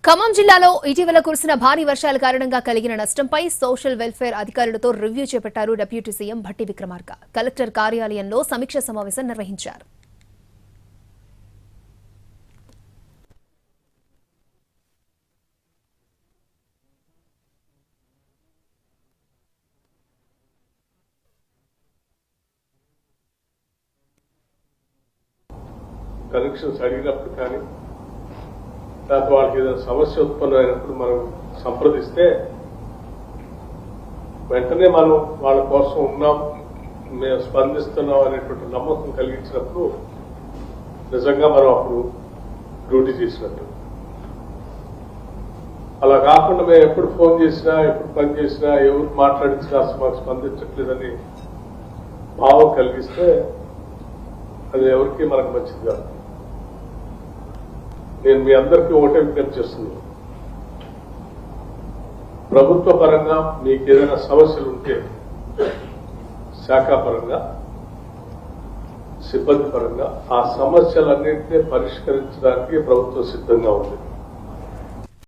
ఖమ్మం జిల్లాలో ఇటీవల కురిసిన భారీ వర్షాల కారణంగా కలిగిన నష్టంపై సోషల్ వెల్ఫేర్ అధికారులతో రివ్యూ చేపట్టారు deputy CM Bhatti Vikramarka. Collector కార్యాలయంలో సమీక్ష సమావేశం నిర్వహించారు. కనెక్షన్స్ అడిగినప్పుడు కానీ తర్వాత వాళ్ళకి ఏదైనా సమస్య ఉత్పన్నమైనప్పుడు మనం సంప్రదిస్తే వెంటనే మనం వాళ్ళ కోసం ఉన్నాం, మేము స్పందిస్తున్నాం అనేటువంటి నమ్మకం కలిగించినప్పుడు నిజంగా మనం అప్పుడు డ్యూటీ చేసినట్టు. అలా కాకుండా మేము ఎప్పుడు ఫోన్ చేసినా ఎప్పుడు పని చేసినా ఎవరు మాట్లాడించినా మాకు స్పందించట్లేదని భావం కలిగిస్తే అది ఎవరికి మనకు మంచిది కాదు. నేను మీ అందరికీ ఒకటే విజ్ఞప్తి చేస్తున్నాను, ప్రభుత్వ పరంగా మీకు ఏదైనా సమస్యలు ఉంటే శాఖాపరంగా సిబ్బంది పరంగా ఆ సమస్యలన్నింటినీ పరిష్కరించడానికి ప్రభుత్వం సిద్ధంగా ఉంది.